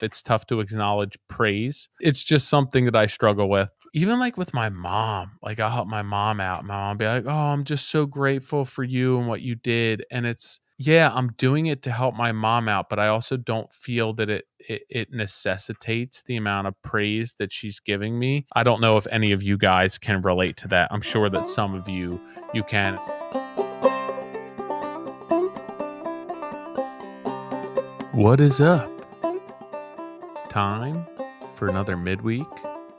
It's tough to acknowledge praise. It's just something that I struggle with. Even like with my mom, like I'll help my mom out. My mom be like, "Oh, I'm just so grateful for you and what you did." And it's, yeah, I'm doing it to help my mom out, but I also don't feel that it necessitates the amount of praise that she's giving me. I don't know if any of you guys can relate to that. I'm sure that some of you can. What is up? Time for another midweek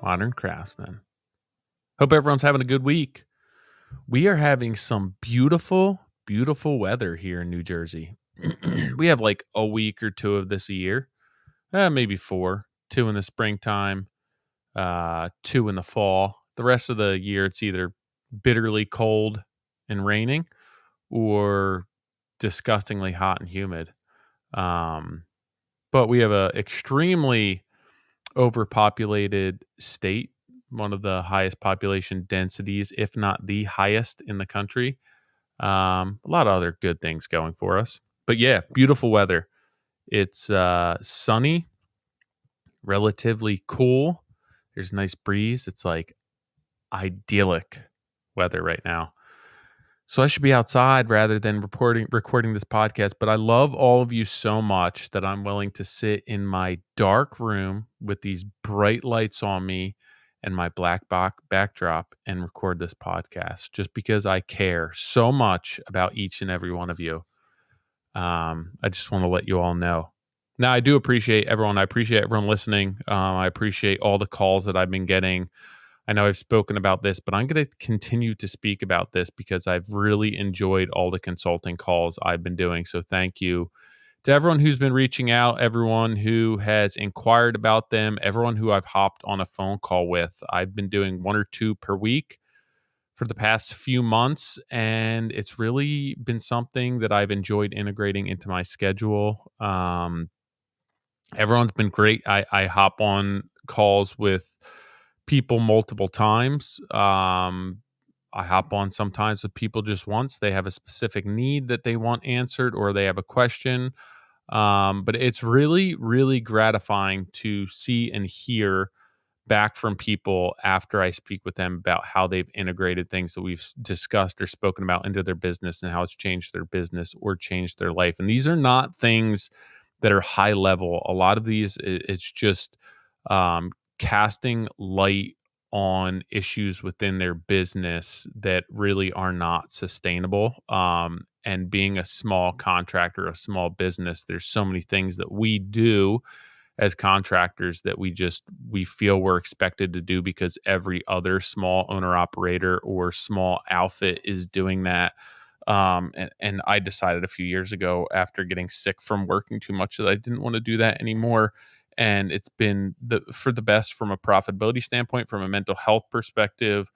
Modern Craftsman. Hope everyone's having a good week. We are having some beautiful, beautiful weather here in New Jersey. We have like a week or two of this a year, maybe 4, 2 in the springtime, 2 in the fall. The rest of the year, it's either bitterly cold and raining or disgustingly hot and humid. But we have a extremely overpopulated state, one of the highest population densities, if not the highest in the country. A lot of other good things going for us. But yeah, beautiful weather. It's sunny, relatively cool. There's a nice breeze. It's like idyllic weather right now. So I should be outside rather than recording this podcast. But I love all of you so much that I'm willing to sit in my dark room with these bright lights on me and my black backdrop and record this podcast just because I care so much about each and every one of you. I just want to let you all know. Now, I do appreciate everyone. I appreciate everyone listening. I appreciate all the calls that I've been getting. I know I've spoken about this, but I'm going to continue to speak about this because I've really enjoyed all the consulting calls I've been doing. So thank you to everyone who's been reaching out, everyone who has inquired about them, everyone who I've hopped on a phone call with. I've been doing 1 or 2 per week for the past few months, and it's really been something that I've enjoyed integrating into my schedule. Everyone's been great. I hop on calls with people multiple times. I hop on sometimes with people just once. They have a specific need that they want answered or they have a question. But it's really, really gratifying to see and hear back from people after I speak with them about how they've integrated things that we've discussed or spoken about into their business and how it's changed their business or changed their life. And these are not things that are high level. A lot of these, it's just casting light on issues within their business that really are not sustainable. And being a small contractor, a small business, there's so many things that we do as contractors that we feel we're expected to do because every other small owner operator or small outfit is doing that. And I decided a few years ago after getting sick from working too much that I didn't want to do that anymore. And it's been for the best from a profitability standpoint, from a mental health perspective.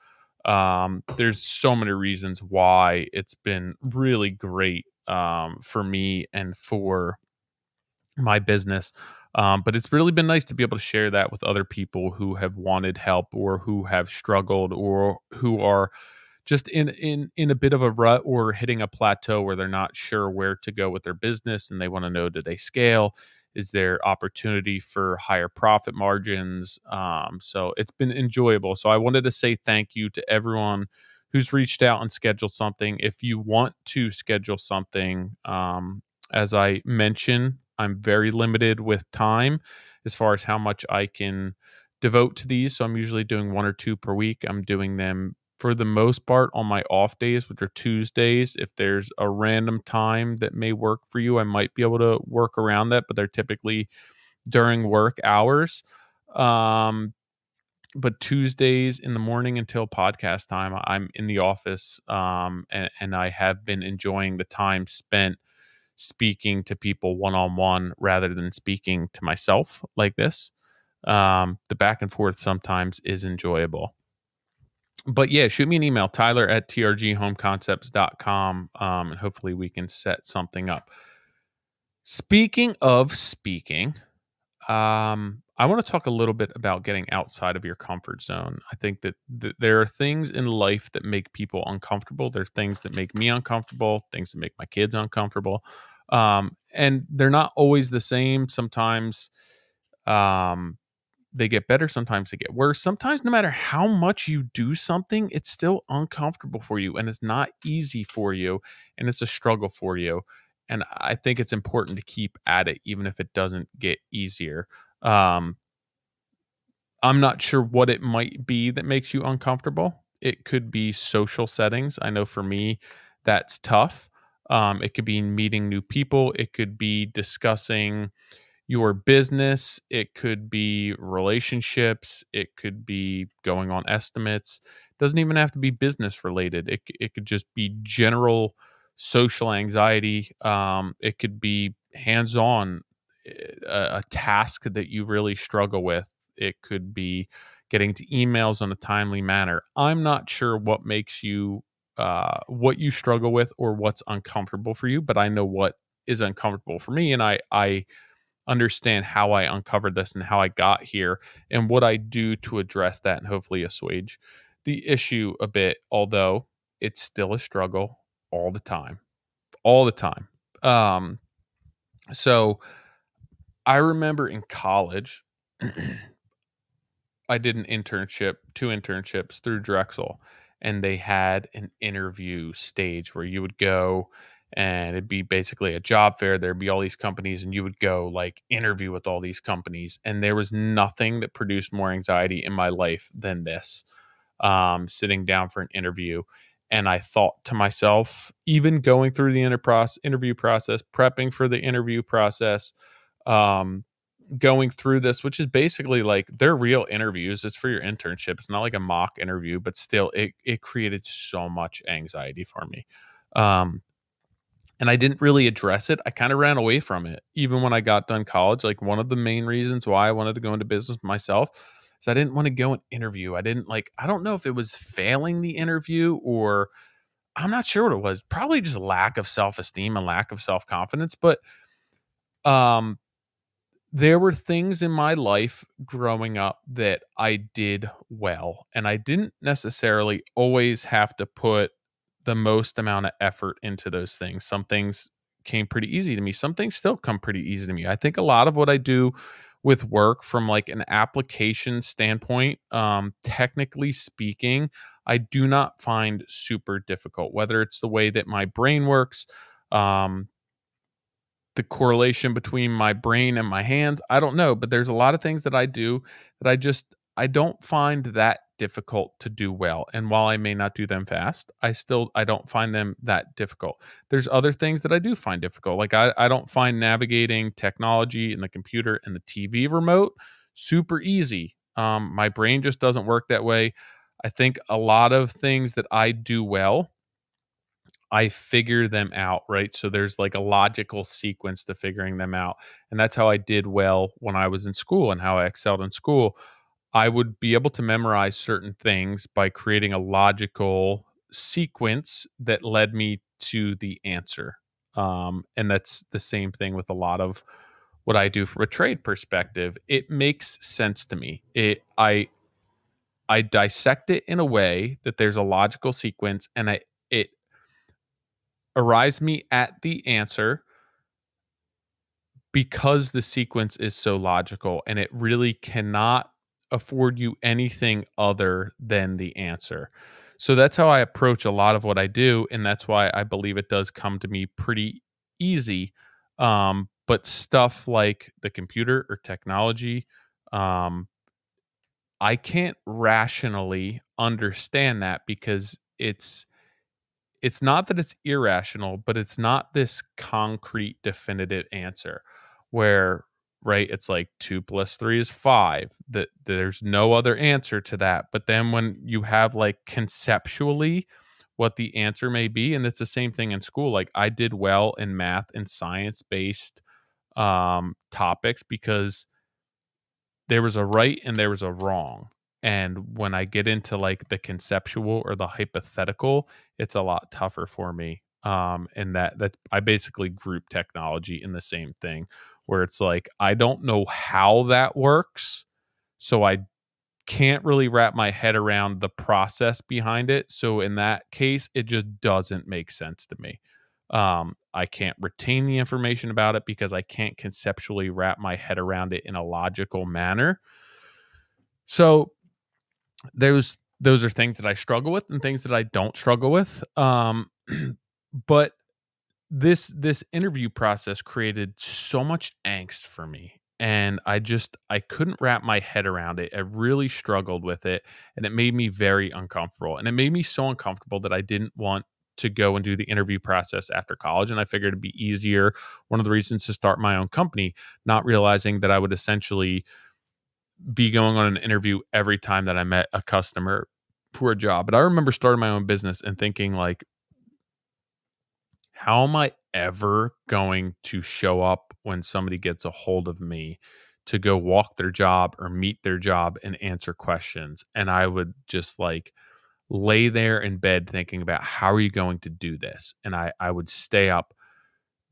There's so many reasons why it's been really great for me and for my business. But it's really been nice to be able to share that with other people who have wanted help or who have struggled or who are just in a bit of a rut or hitting a plateau where they're not sure where to go with their business and they want to know, do they scale? Is there opportunity for higher profit margins? So it's been enjoyable. So I wanted to say thank you to everyone who's reached out and scheduled something. If you want to schedule something, as I mentioned, I'm very limited with time as far as how much I can devote to these. So I'm usually doing 1 or 2 per week. I'm doing them for the most part on my off days, which are Tuesdays. If there's a random time that may work for you, I might be able to work around that, but they're typically during work hours. But Tuesdays in the morning until podcast time, I'm in the office, and I have been enjoying the time spent speaking to people one-on-one rather than speaking to myself like this. The back and forth sometimes is enjoyable. But yeah, shoot me an email, tyler@trghomeconcepts.com, and hopefully we can set something up. Speaking of speaking, I want to talk a little bit about getting outside of your comfort zone. I think that there are things in life that make people uncomfortable. There are things that make me uncomfortable, things that make my kids uncomfortable. And they're not always the same. Sometimes They get better, sometimes they get worse. Sometimes no matter how much you do something, it's still uncomfortable for you and it's not easy for you and it's a struggle for you. And I think it's important to keep at it even if it doesn't get easier. Um, I'm not sure what it might be that makes you uncomfortable. It could be social settings. I know for me, that's tough. It could be meeting new people. It could be discussing your business. It could be relationships. It could be going on estimates. It doesn't even have to be business related. It could just be general social anxiety. It could be hands on, a task that you really struggle with. It could be getting to emails on a timely manner. I'm not sure what you struggle with or what's uncomfortable for you, but I know what is uncomfortable for me, and I understand how I uncovered this and how I got here and what I do to address that and hopefully assuage the issue a bit, although it's still a struggle all the time. All the time. Um, so I remember in college, I did two internships through Drexel, and they had an interview stage where you would go and it'd be basically a job fair. There'd be all these companies, and you would go like interview with all these companies. And there was nothing that produced more anxiety in my life than this, sitting down for an interview. And I thought to myself, even going through the interview process, prepping for the interview process, um, going through this, which is basically like they're real interviews. It's for your internship. It's not like a mock interview, but still, it created so much anxiety for me. Um, and I didn't really address it. I kind of ran away from it, even when I got done college. Like one of the main reasons why I wanted to go into business myself is I didn't want to go and interview. I didn't like. I don't know if it was failing the interview or I'm not sure what it was. Probably just lack of self esteem and lack of self confidence. But um, there were things in my life growing up that I did well, and I didn't necessarily always have to put the most amount of effort into those things. Some things came pretty easy to me. Some things still come pretty easy to me. I think a lot of what I do with work from like an application standpoint, technically speaking, I do not find super difficult, whether it's the way that my brain works, um, the correlation between my brain and my hands. I don't know, but there's a lot of things that I do that I don't find that difficult to do well. And while I may not do them fast, I don't find them that difficult. There's other things that I do find difficult. Like I don't find navigating technology and the computer and the TV remote super easy. My brain just doesn't work that way. I think a lot of things that I do well, I figure them out, right? So there's like a logical sequence to figuring them out. And that's how I did well when I was in school and how I excelled in school. I would be able to memorize certain things by creating a logical sequence that led me to the answer. And that's the same thing with a lot of what I do from a trade perspective. It makes sense to me. I dissect it in a way that there's a logical sequence and it arrives me at the answer because the sequence is so logical and it really cannot afford you anything other than the answer. So that's how I approach a lot of what I do. And that's why I believe it does come to me pretty easy. But stuff like the computer or technology, um, I can't rationally understand that because it's not that it's irrational, but it's not this concrete, definitive answer where, right, it's like 2 plus 3 is 5. That there's no other answer to that. But then when you have like conceptually what the answer may be, and it's the same thing in school. Like I did well in math and science based topics because there was a right and there was a wrong. And when I get into like the conceptual or the hypothetical, it's a lot tougher for me. And that I basically group technology in the same thing where it's like I don't know how that works. So I can't really wrap my head around the process behind it. So in that case, it just doesn't make sense to me. I can't retain the information about it because I can't conceptually wrap my head around it in a logical manner. So those are things that I struggle with and things that I don't struggle with. But this interview process created so much angst for me, and I couldn't wrap my head around it. I really struggled with it, and it made me very uncomfortable, and it made me so uncomfortable that I didn't want to go and do the interview process after college. And I figured it'd be easier, one of the reasons to start my own company, not realizing that I would essentially be going on an interview every time that I met a customer for a job. But I remember starting my own business and thinking, like, how am I ever going to show up when somebody gets a hold of me to go walk their job or meet their job and answer questions? And I would just like lay there in bed thinking about, how are you going to do this? And I would stay up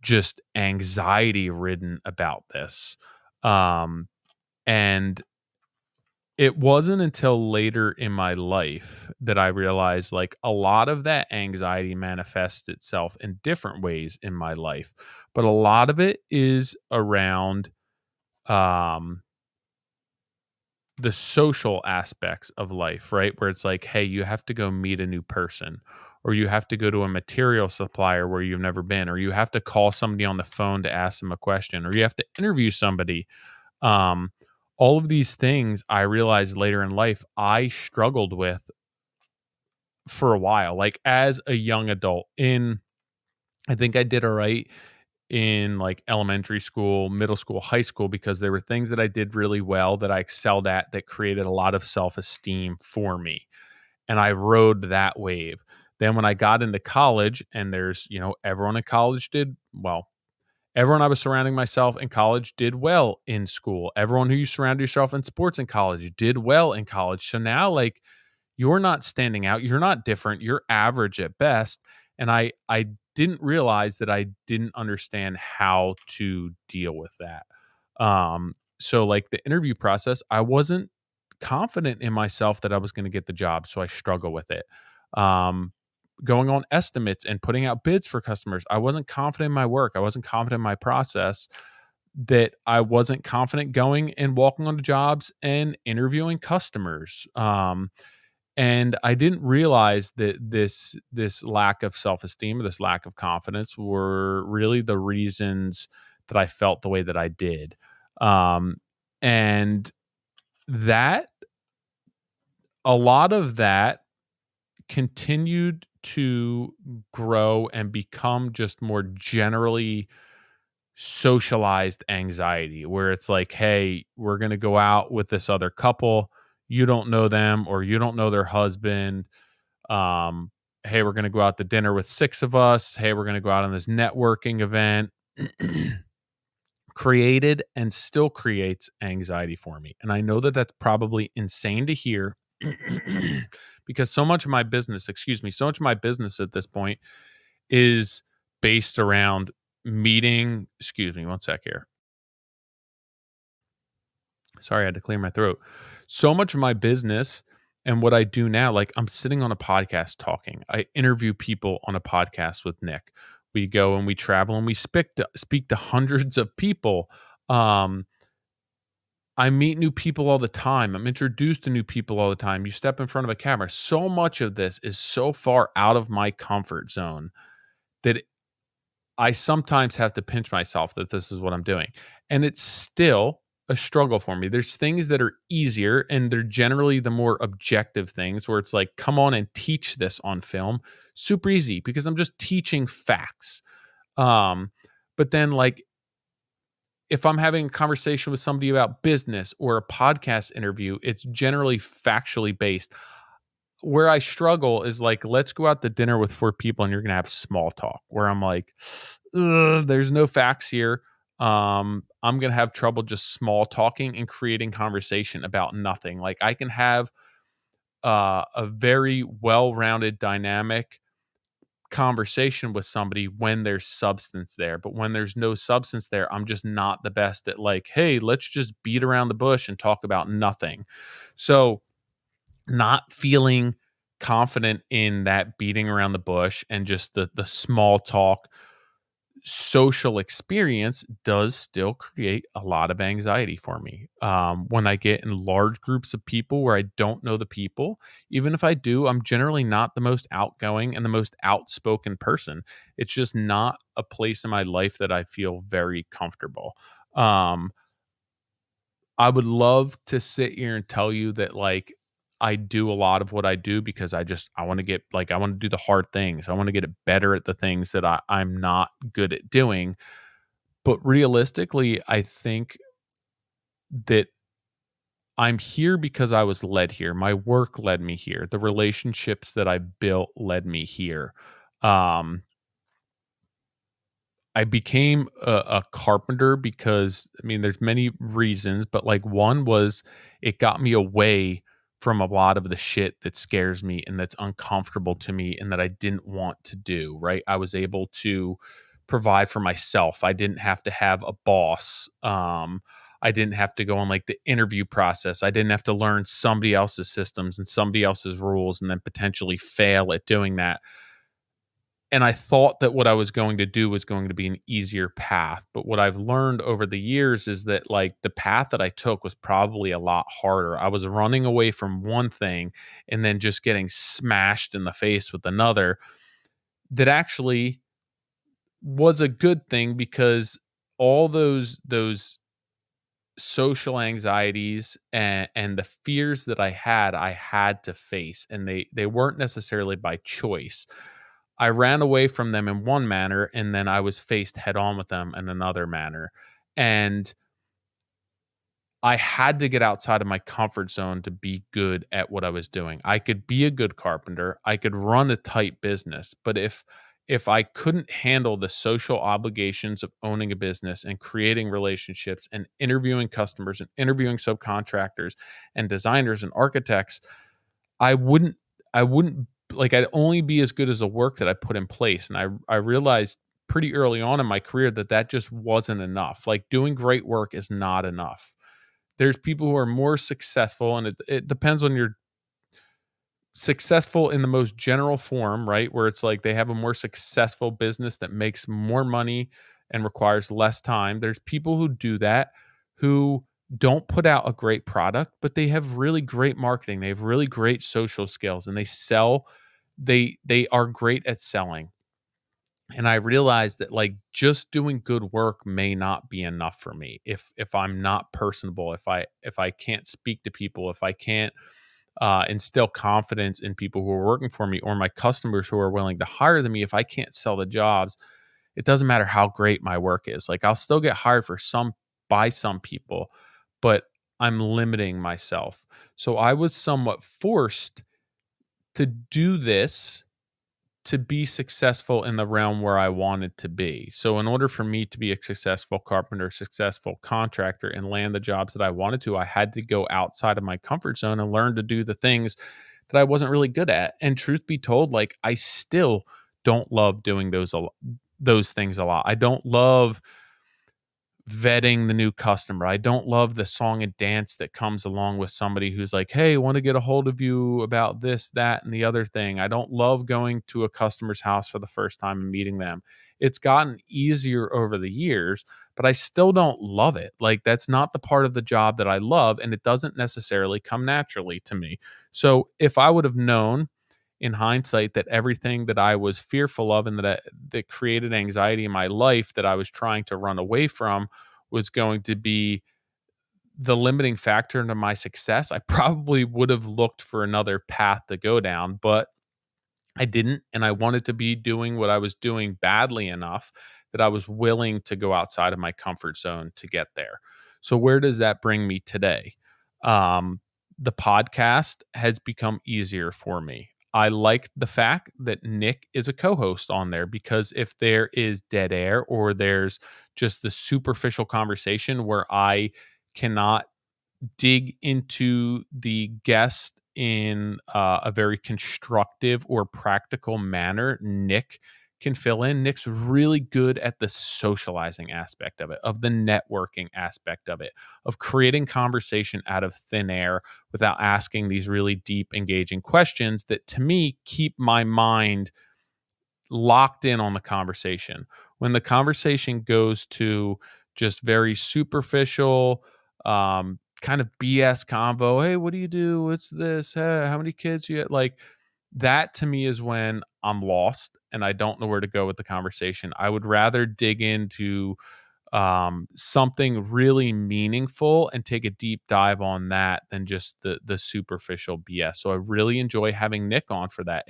just anxiety ridden about this. And it wasn't until later in my life that I realized, like, a lot of that anxiety manifests itself in different ways in my life, but a lot of it is around um the social aspects of life, right? Where it's like, hey, you have to go meet a new person, or you have to go to a material supplier where you've never been, or you have to call somebody on the phone to ask them a question, or you have to interview somebody. um, all of these things I realized later in life I struggled with for a while. Like as a young adult, I think I did all right in like elementary school, middle school, high school, because there were things that I did really well that I excelled at that created a lot of self esteem for me. And I rode that wave. Then when I got into college, and everyone in college did well, everyone I was surrounding myself in college did well in school. Everyone who you surround yourself in sports in college did well in college. So now, like, you're not standing out. You're not different. You're average at best. And I didn't realize that I didn't understand how to deal with that. So like the interview process, I wasn't confident in myself that I was going to get the job. So I struggle with it. Um, Going on estimates and putting out bids for customers, I wasn't confident in my work. I wasn't confident in my process, that I wasn't confident going and walking onto jobs and interviewing customers. And I didn't realize that this lack of self-esteem or this lack of confidence were really the reasons that I felt the way that I did. And that a lot of that continued to grow and become just more generally socialized anxiety, where it's like, hey, we're going to go out with this other couple. You don't know them, or you don't know their husband. Hey, we're going to go out to dinner with six of us. Hey, we're going to go out on this networking event. Created and still creates anxiety for me. And I know that that's probably insane to hear because so much of my business at this point is based around meeting, excuse me, one sec here. Sorry, I had to clear my throat. So much of my business and what I do now, like I'm sitting on a podcast talking. I interview people on a podcast with Nick. We go and we travel and we speak to hundreds of people. Um, I meet new people all the time. I'm introduced to new people all the time. You step in front of a camera. So much of this is so far out of my comfort zone that I sometimes have to pinch myself that this is what I'm doing. And it's still a struggle for me. There's things that are easier, and they're generally the more objective things where it's like, come on and teach this on film. Super easy because I'm just teaching facts. But then, like, if I'm having a conversation with somebody about business or a podcast interview, it's generally factually based. Where I struggle is like, let's go out to dinner with four people and you're gonna have small talk. Where I'm like, there's no facts here. I'm gonna have trouble just small talking and creating conversation about nothing. Like I can have a very well-rounded, dynamic conversation with somebody when there's substance there, but when there's no substance there, I'm just not the best at like, hey, let's just beat around the bush and talk about nothing. So not feeling confident in that beating around the bush and just the small talk social experience does still create a lot of anxiety for me. When I get in large groups of people where I don't know the people, even if I do, I'm generally not the most outgoing and the most outspoken person. It's just not a place in my life that I feel very comfortable. Um, I would love to sit here and tell you that like I do a lot of what I do because I want to get like I want to do the hard things. I want to get it better at the things that I'm not good at doing. But realistically, I think that I'm here because I was led here. My work led me here. The relationships that I built led me here. Um, I became a carpenter because I mean, there's many reasons, but like one was it got me away from a lot of the shit that scares me and that's uncomfortable to me and that I didn't want to do. Right? I was able to provide for myself. I didn't have to have a boss. I didn't have to go on like the interview process. I didn't have to learn somebody else's systems and somebody else's rules and then potentially fail at doing that. And I thought that what I was going to do was going to be an easier path. But what I've learned over the years is that like the path that I took was probably a lot harder. I was running away from one thing and then just getting smashed in the face with another that actually was a good thing because all those social anxieties and the fears that I had to face, and they weren't necessarily by choice. I ran away from them in one manner, and then I was faced head on with them in another manner. And I had to get outside of my comfort zone to be good at what I was doing. I could be a good carpenter, I could run a tight business, but if I couldn't handle the social obligations of owning a business and creating relationships and interviewing customers and interviewing subcontractors and designers and architects, I wouldn't I wouldn't like I'd only be as good as the work that I put in place. And I realized pretty early on in my career that that just wasn't enough. Like doing great work is not enough. There's people who are more successful, and it depends on your successful in the most general form, right? Where it's like they have a more successful business that makes more money and requires less time. There's people who do that who don't put out a great product, but they have really great marketing. They have really great social skills and they sell they are great at selling. And I realized that like just doing good work may not be enough for me if I'm not personable, if I can't speak to people, if I can't instill confidence in people who are working for me or my customers who are willing to hire me. If I can't sell the jobs, it doesn't matter how great my work is. Like I'll still get hired for some by some people, but I'm limiting myself. So I was somewhat forced to do this to be successful in the realm where I wanted to be. So in order for me to be a successful carpenter, successful contractor and land the jobs that I wanted to, I had to go outside of my comfort zone and learn to do the things that I wasn't really good at. And truth be told, like I still don't love doing those things a lot. I don't love vetting the new customer. I don't love the song and dance that comes along with somebody who's like, "Hey, want to get a hold of you about this, that, and the other thing." I don't love going to a customer's house for the first time and meeting them. It's gotten easier over the years, but I still don't love it. Like that's not the part of the job that I love, and it doesn't necessarily come naturally to me. So, if I would have known in hindsight that everything that I was fearful of and that created anxiety in my life that I was trying to run away from was going to be the limiting factor into my success, I probably would have looked for another path to go down, but I didn't. And I wanted to be doing what I was doing badly enough that I was willing to go outside of my comfort zone to get there. So, where does that bring me today? Um, the podcast has become easier for me. I like the fact that Nick is a co host on there because if there is dead air or there's just the superficial conversation where I cannot dig into the guest in a very constructive or practical manner, Nick can fill in. Nick's really good at the socializing aspect of it, of the networking aspect of it, of creating conversation out of thin air without asking these really deep, engaging questions that to me keep my mind locked in on the conversation. When the conversation goes to just very superficial, kind of BS convo, hey, what do you do? What's this? Hey, how many kids you have? Like that to me is when I'm lost and I don't know where to go with the conversation. I would rather dig into something really meaningful and take a deep dive on that than just the superficial BS. So I really enjoy having Nick on for that.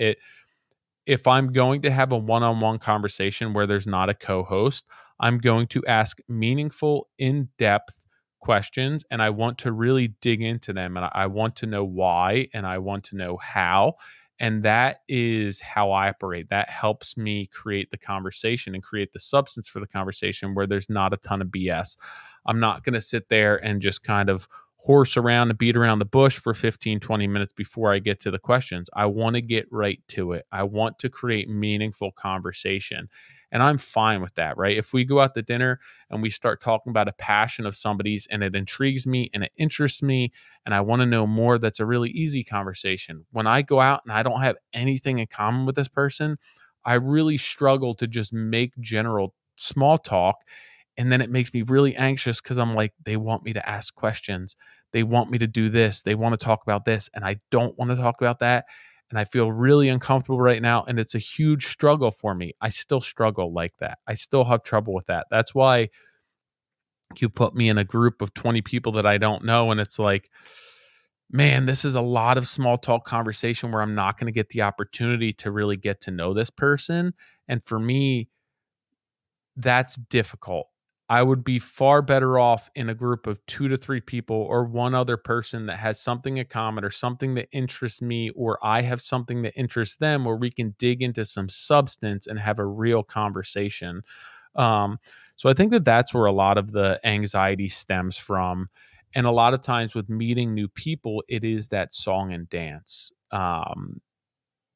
If I'm going to have a one-on-one conversation where there's not a co-host, I'm going to ask meaningful, in-depth questions, and I want to really dig into them, and I want to know why, and I want to know how, and that is how I operate. That helps me create the conversation and create the substance for the conversation where there's not a ton of BS. I'm not going to sit there and just kind of horse around and beat around the bush for 15, 20 minutes before I get to the questions. I want to get right to it. I want to create meaningful conversation. And I'm fine with that, right? If we go out to dinner and we start talking about a passion of somebody's and it intrigues me and it interests me and I want to know more, that's a really easy conversation. When I go out and I don't have anything in common with this person, I really struggle to just make general small talk, and then it makes me really anxious because I'm like, they want me to ask questions. They want me to do this. They want to talk about this. And I don't want to talk about that. And I feel really uncomfortable right now. And it's a huge struggle for me. I still struggle like that. I still have trouble with that. That's why you put me in a group of 20 people that I don't know. And it's like, man, this is a lot of small talk conversation where I'm not going to get the opportunity to really get to know this person. And for me, that's difficult. I would be far better off in a group of 2 to 3 people or one other person that has something in common or something that interests me, or I have something that interests them, where we can dig into some substance and have a real conversation. Um, so I think that that's where a lot of the anxiety stems from. And a lot of times with meeting new people, it is that song and dance.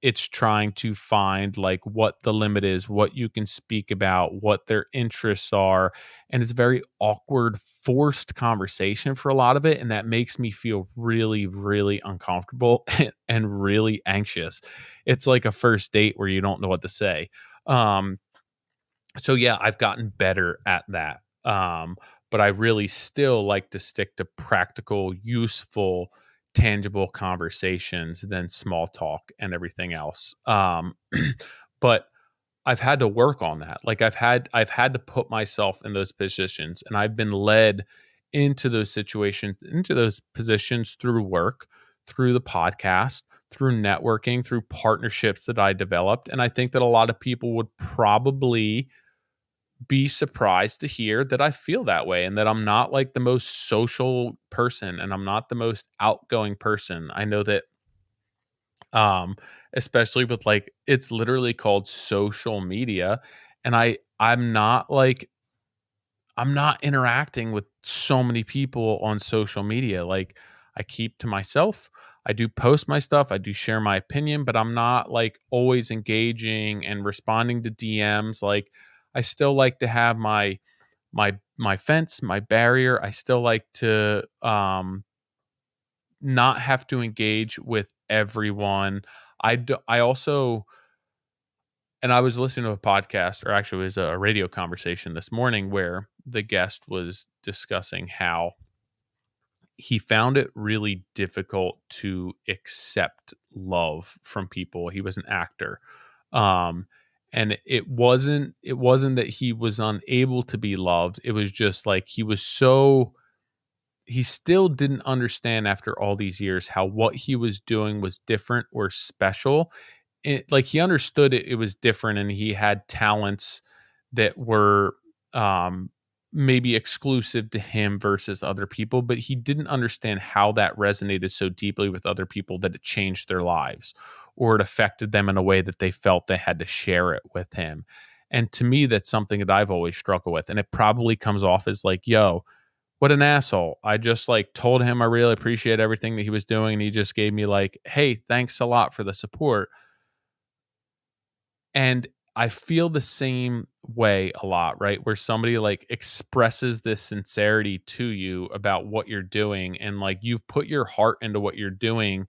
It's trying to find like what the limit is, what you can speak about, what their interests are. And it's very awkward, forced conversation for a lot of it. And that makes me feel really, really uncomfortable and really anxious. It's like a first date where you don't know what to say. Um, so yeah, I've gotten better at that. But I really still like to stick to practical, useful, tangible conversations than small talk and everything else. But I've had to work on that. Like I've had to put myself in those positions, and I've been led into those situations, into those positions through work, through the podcast, through networking, through partnerships that I developed. And I think that a lot of people would probably be surprised to hear that I feel that way and that I'm not like the most social person and I'm not the most outgoing person. I know that um especially with like it's literally called social media, and I'm not interacting with so many people on social media. Like I keep to myself. I do post my stuff, I do share my opinion, but I'm not like always engaging and responding to DMs. Like I still like to have my fence, my barrier. I still like to not have to engage with everyone. I also, and I was listening to a podcast, or actually it was a radio conversation this morning where the guest was discussing how he found it really difficult to accept love from people. He was an actor. Um and it wasn't that he was unable to be loved. It was just like he still didn't understand after all these years how what he was doing was different or special. Like he understood it was different and he had talents that were um maybe exclusive to him versus other people, but he didn't understand how that resonated so deeply with other people that it changed their lives or it affected them in a way that they felt they had to share it with him. And to me, that's something that I've always struggled with, and it probably comes off as like, yo, what an asshole. I just like told him I really appreciate everything that he was doing, and he just gave me like, hey, thanks a lot for the support. And I feel the same way a lot, right? Where somebody like expresses this sincerity to you about what you're doing, and like you've put your heart into what you're doing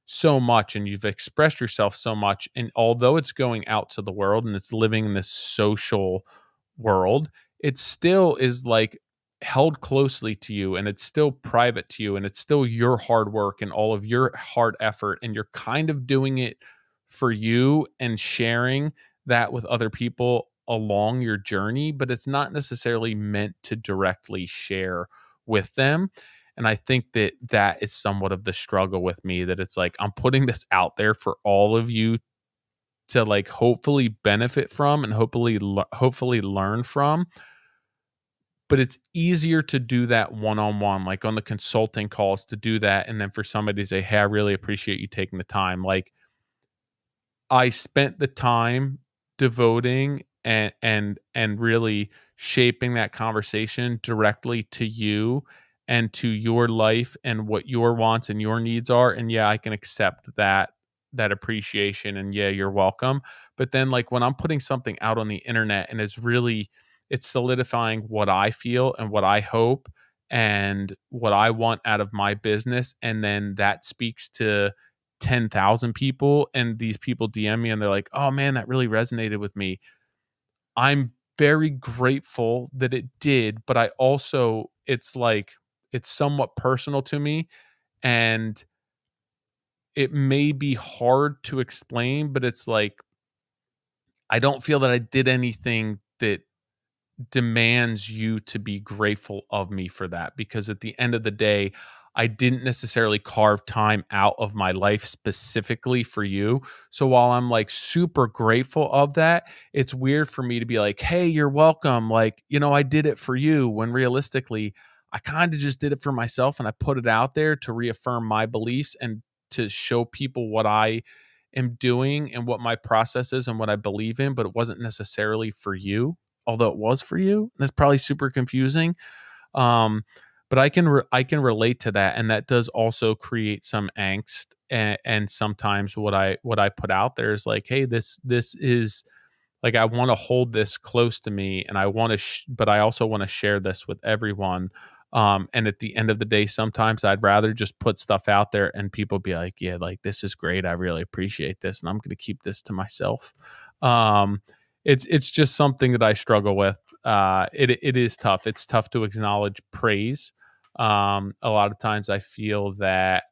so much, and you've expressed yourself so much. And although it's going out to the world and it's living in this social world, it still is like held closely to you, and it's still private to you, and it's still your hard work and all of your hard effort. And you're kind of doing it for you and sharing that with other people along your journey, but it's not necessarily meant to directly share with them. And I think that that is somewhat of the struggle with me, that it's like I'm putting this out there for all of you to like hopefully benefit from and hopefully learn from. But it's easier to do that one-on-one, like on the consulting calls, to do that, and then for somebody to say, "Hey, I really appreciate you taking the time." Like, I spent the time devoting and really shaping that conversation directly to you and to your life and what your wants and your needs are. And yeah, I can accept that appreciation, and yeah, you're welcome. But then like when I'm putting something out on the internet and it's solidifying what I feel and what I hope and what I want out of my business, and then that speaks to 10,000 people, and these people DM me and they're like, "Oh man, that really resonated with me." I'm very grateful that it did, but I also, it's like it's somewhat personal to me, and it may be hard to explain, but it's like I don't feel that I did anything that demands you to be grateful of me for that, because at the end of the day, I didn't necessarily carve time out of my life specifically for you. So while I'm like super grateful of that, it's weird for me to be like, "Hey, you're welcome." Like, I did it for you, when realistically, I kind of just did it for myself, and I put it out there to reaffirm my beliefs and to show people what I am doing and what my process is and what I believe in, but it wasn't necessarily for you, although it was for you. That's probably super confusing. Um, but I can relate to that, and that does also create some angst. And sometimes what I put out there is like, hey, this is like, I want to hold this close to me, and I want to, but I also want to share this with everyone. And at the end of the day, sometimes I'd rather just put stuff out there and people be like, yeah, like this is great. I really appreciate this, and I'm going to keep this to myself. Um, it's just something that I struggle with. It is tough. It's tough to acknowledge praise. A lot of times I feel that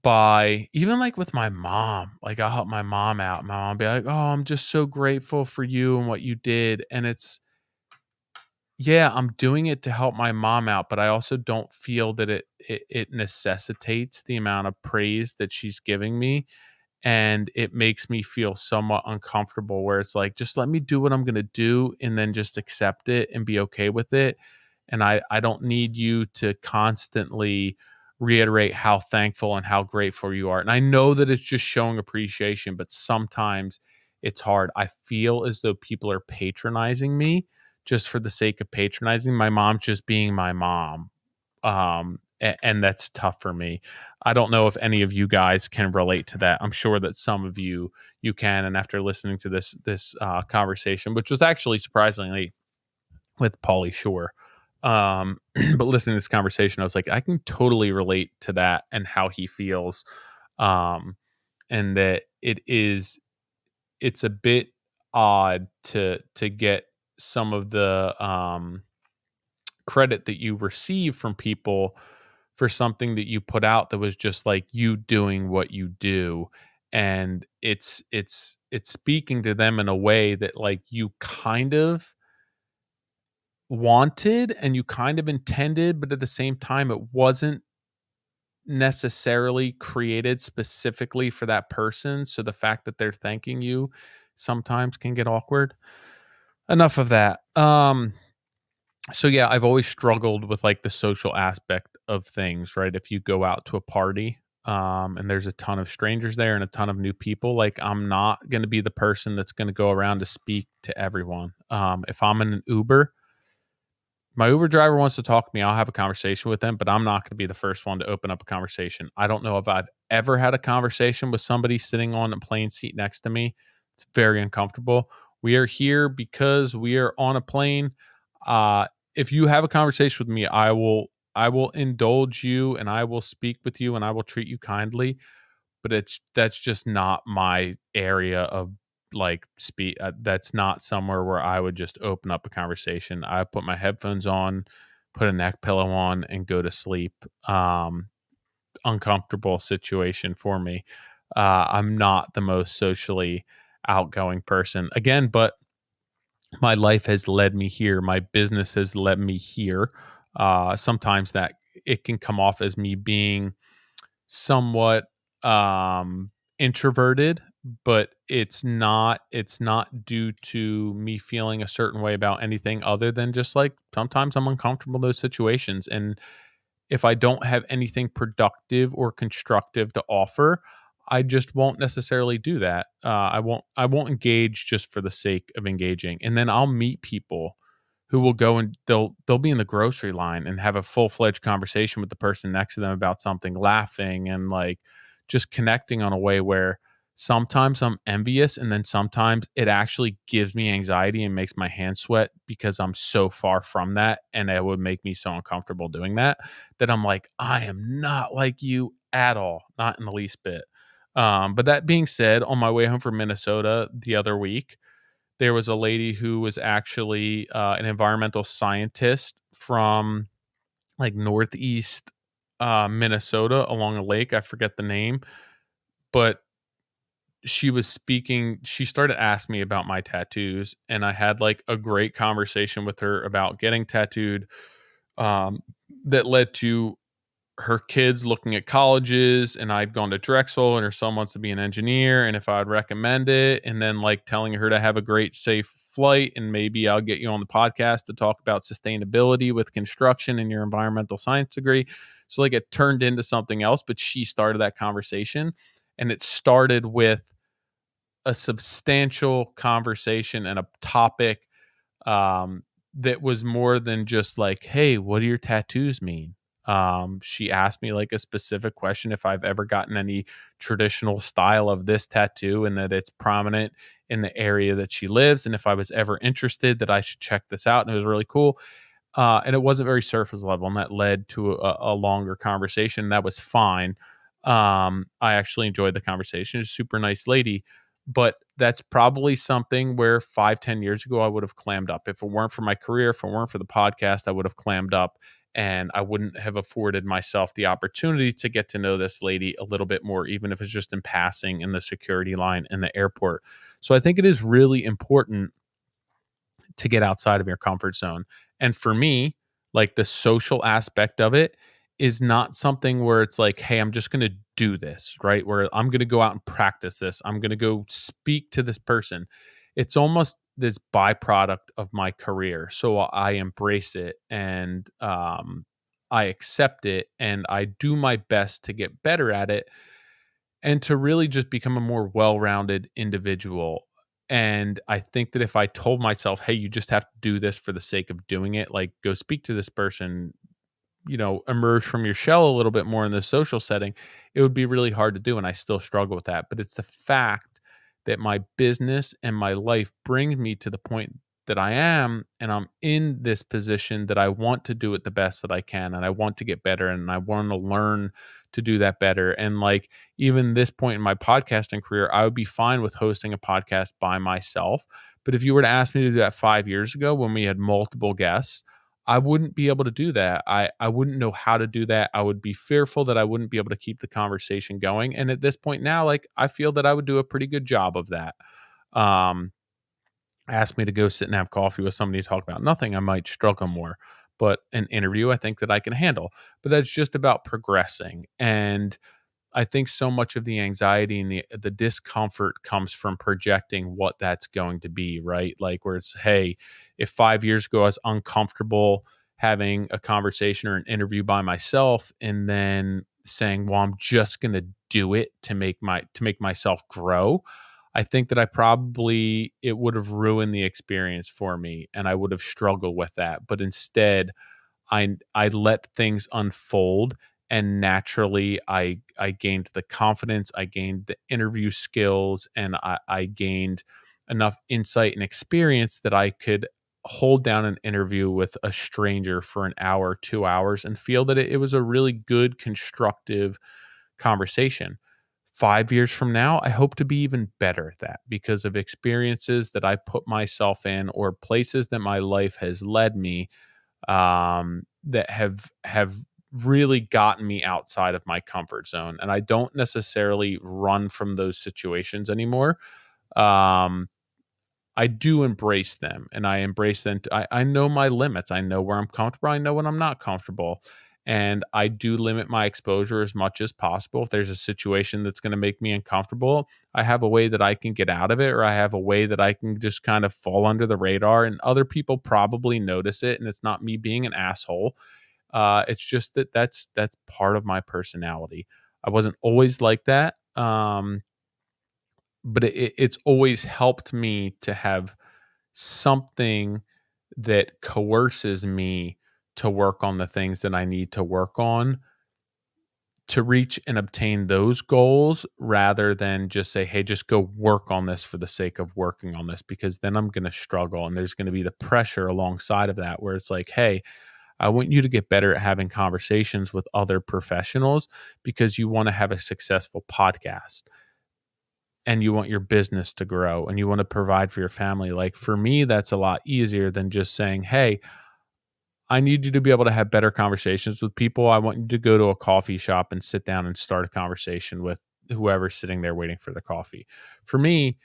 by even like with my mom, like I'll help my mom out. My mom be like, "Oh, I'm just so grateful for you and what you did." And it's, yeah, I'm doing it to help my mom out, but I also don't feel that it necessitates the amount of praise that she's giving me, and it makes me feel somewhat uncomfortable, where it's like, just let me do what I'm going to do and then just accept it and be okay with it. And I don't need you to constantly reiterate how thankful and how grateful you are. And I know that it's just showing appreciation, but sometimes it's hard. I feel as though people are patronizing me just for the sake of patronizing. My mom's just being my mom. And that's tough for me. I don't know if any of you guys can relate to that. I'm sure that some of you can. And after listening to this conversation, which was actually surprisingly with Pauly Shore, but listening to this conversation, I was like, I can totally relate to that and how he feels, um, and that it's a bit odd to get some of the credit that you receive from people for something that you put out that was just like you doing what you do. And it's speaking to them in a way that like you kind of wanted and you kind of intended, but at the same time it wasn't necessarily created specifically for that person. So the fact that they're thanking you sometimes can get awkward. Enough of that. So yeah, I've always struggled with like the social aspect of things, right? If you go out to a party, and there's a ton of strangers there and a ton of new people, like I'm not going to be the person that's going to go around to speak to everyone. If I'm in an Uber, my Uber driver wants to talk to me, I'll have a conversation with them, but I'm not going to be the first one to open up a conversation. I don't know if I've ever had a conversation with somebody sitting on a plane seat next to me It's very uncomfortable. We are here because we are on a plane. If you have a conversation with me, I will indulge you and I will speak with you and I will treat you kindly, but that's just not my area of like speak. That's not somewhere where I would just open up a conversation. I put my headphones on, put a neck pillow on, and go to sleep. Uncomfortable situation for me. I'm not the most socially outgoing person again, but my life has led me here. My business has led me here. Sometimes that it can come off as me being somewhat introverted, but it's not due to me feeling a certain way about anything other than just like sometimes I'm uncomfortable in those situations. And if I don't have anything productive or constructive to offer, I just won't necessarily do that. I won't engage just for the sake of engaging. And then I'll meet people who will go and they'll be in the grocery line and have a full-fledged conversation with the person next to them about something, laughing and like just connecting on a way where sometimes I'm envious and then sometimes it actually gives me anxiety and makes my hands sweat because I'm so far from that and it would make me so uncomfortable doing that I'm like, I am not like you at all, not in the least bit. But that being said, on my way home from Minnesota the other week, there was a lady who was actually an environmental scientist from like northeast Minnesota along a lake. I forget the name, but she was speaking. She started asking me about my tattoos, and I had like a great conversation with her about getting tattooed. Um, that led to her kids looking at colleges, and I'd gone to Drexel and her son wants to be an engineer and if I'd recommend it, and then like telling her to have a great safe flight and maybe I'll get you on the podcast to talk about sustainability with construction and your environmental science degree. So like it turned into something else, but she started that conversation and it started with a substantial conversation and a topic um, that was more than just like, "Hey, what do your tattoos mean?" She asked me like a specific question if I've ever gotten any traditional style of this tattoo and that it's prominent in the area that she lives, and if I was ever interested, that I should check this out. And it was really cool. And it wasn't very surface level, and that led to a longer conversation. That was fine. I actually enjoyed the conversation. She's a super nice lady, but that's probably something where 5, 10 years ago I would have clammed up. If it weren't for my career, if it weren't for the podcast, I would have clammed up and I wouldn't have afforded myself the opportunity to get to know this lady a little bit more, even if it's just in passing in the security line in the airport. So I think it is really important to get outside of your comfort zone. And for me, like the social aspect of it is not something where it's like, hey, I'm just going to do this, right? Where I'm going to go out and practice this. I'm going to go speak to this person. It's almost this byproduct of my career. So I embrace it and I accept it and I do my best to get better at it and to really just become a more well-rounded individual. And I think that if I told myself, "Hey, you just have to do this for the sake of doing it, like go speak to this person, emerge from your shell a little bit more in the social setting," it would be really hard to do. And I still struggle with that. But it's the fact that my business and my life brings me to the point that I am, and I'm in this position that I want to do it the best that I can. And I want to get better and I want to learn to do that better. And like, even this point in my podcasting career, I would be fine with hosting a podcast by myself. But if you were to ask me to do that 5 years ago when we had multiple guests, I wouldn't be able to do that. I wouldn't know how to do that. I would be fearful that I wouldn't be able to keep the conversation going. And at this point now, like I feel that I would do a pretty good job of that. Um, Ask me to go sit and have coffee with somebody to talk about nothing, I might struggle more. But an interview, I think that I can handle. But that's just about progressing. And I think so much of the anxiety and the discomfort comes from projecting what that's going to be, right? Like where it's, hey, if 5 years ago I was uncomfortable having a conversation or an interview by myself, and then saying, well, I'm just gonna do it to make myself grow. I think that it would have ruined the experience for me and I would have struggled with that. But instead, I let things unfold and naturally I gained the confidence, I gained the interview skills, and I gained enough insight and experience that I could hold down an interview with a stranger for an hour, 2 hours, and feel that it was a really good, constructive conversation. 5 years from now, I hope to be even better at that because of experiences that I put myself in or places that my life has led me, that have really gotten me outside of my comfort zone. And I don't necessarily run from those situations anymore. Um, I do embrace them, and I embrace them. I know my limits. I know where I'm comfortable. I know when I'm not comfortable. And I do limit my exposure as much as possible. If there's a situation that's going to make me uncomfortable, I have a way that I can get out of it, or I have a way that I can just kind of fall under the radar. And other people probably notice it. And it's not me being an asshole. It's just that's part of my personality. I wasn't always like that. But it's always helped me to have something that coerces me to work on the things that I need to work on to reach and obtain those goals rather than just say, hey, just go work on this for the sake of working on this, because then I'm going to struggle. And there's going to be the pressure alongside of that where it's like, hey, I want you to get better at having conversations with other professionals because you want to have a successful podcast and you want your business to grow and you want to provide for your family. Like for me, that's a lot easier than just saying, hey, I need you to be able to have better conversations with people. I want you to go to a coffee shop and sit down and start a conversation with whoever's sitting there waiting for the coffee. For me,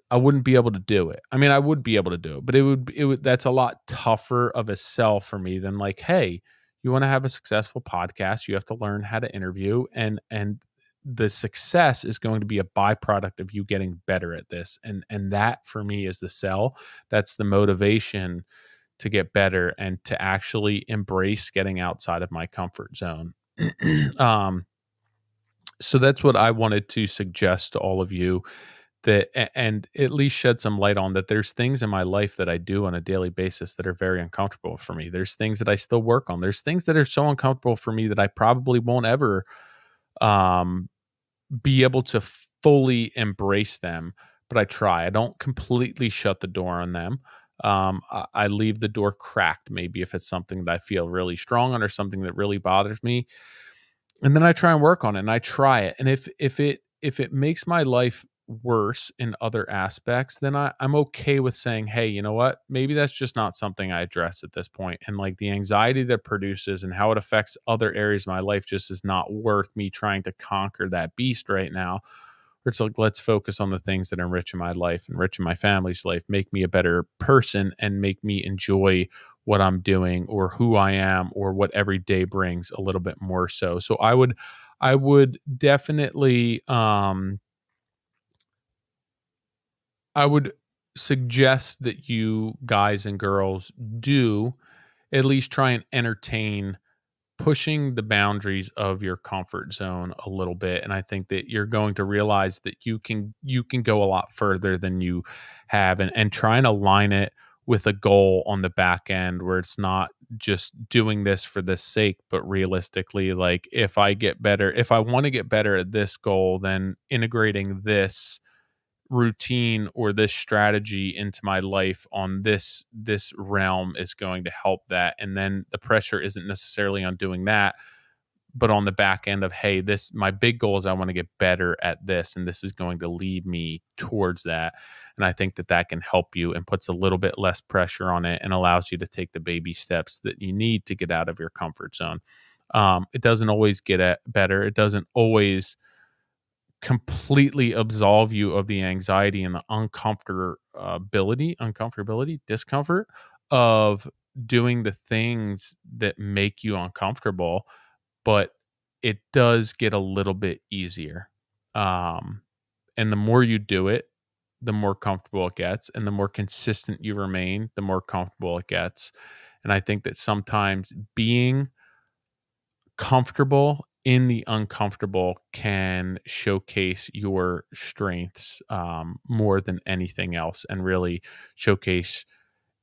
I wouldn't be able to do it. I mean, I would be able to do it, but it would that's a lot tougher of a sell for me than like, hey, you want to have a successful podcast, you have to learn how to interview, and the success is going to be a byproduct of you getting better at this. And that for me is the sell. That's the motivation to get better and to actually embrace getting outside of my comfort zone. um, so that's what I wanted to suggest to all of you, and at least shed some light on that there's things in my life that I do on a daily basis that are very uncomfortable for me. There's things that I still work on. There's things that are so uncomfortable for me that I probably won't ever um, be able to fully embrace them, but I try. I don't completely shut the door on them. I leave the door cracked, maybe if it's something that I feel really strong on or something that really bothers me, and then I try and work on it and I try it. And if it makes my life worse in other aspects, then I'm okay with saying, hey, you know what? Maybe that's just not something I address at this point. And like the anxiety that produces and how it affects other areas of my life just is not worth me trying to conquer that beast right now. Where it's like, let's focus on the things that enrich my life, enrich my family's life, make me a better person, and make me enjoy what I'm doing or who I am or what every day brings a little bit more so. So I would definitely I would suggest that you guys and girls do at least try and entertain pushing the boundaries of your comfort zone a little bit. And I think that you're going to realize that you can go a lot further than you have, and try and align it with a goal on the back end where it's not just doing this for this sake, but realistically, like if I want to get better at this goal, then integrating this routine or this strategy into my life on this realm is going to help that. And then the pressure isn't necessarily on doing that, but on the back end of, hey, this my big goal is I want to get better at this, and this is going to lead me towards that. And I think that that can help you and puts a little bit less pressure on it and allows you to take the baby steps that you need to get out of your comfort zone. It doesn't always get better, it doesn't always completely absolve you of the anxiety and the uncomfortability, discomfort of doing the things that make you uncomfortable, but it does get a little bit easier. Um, and the more you do it, the more comfortable it gets, and the more consistent you remain, the more comfortable it gets. And I think that sometimes being comfortable in the uncomfortable can showcase your strengths more than anything else, and really showcase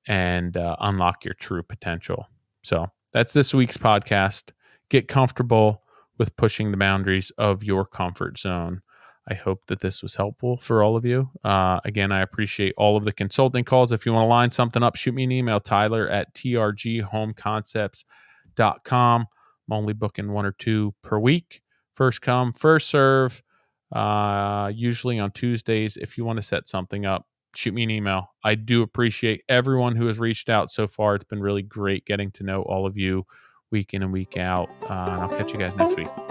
and unlock your true potential. So that's this week's podcast. get comfortable with pushing the boundaries of your comfort zone. I hope that this was helpful for all of you. Again, I appreciate all of the consulting calls. If you want to line something up, shoot me an email, tyler@trghomeconcepts.com. I'm only booking 1 or 2 per week. First come, first serve, usually on Tuesdays. If you want to set something up, shoot me an email. I do appreciate everyone who has reached out so far. It's been really great getting to know all of you week in and week out. And I'll catch you guys next week.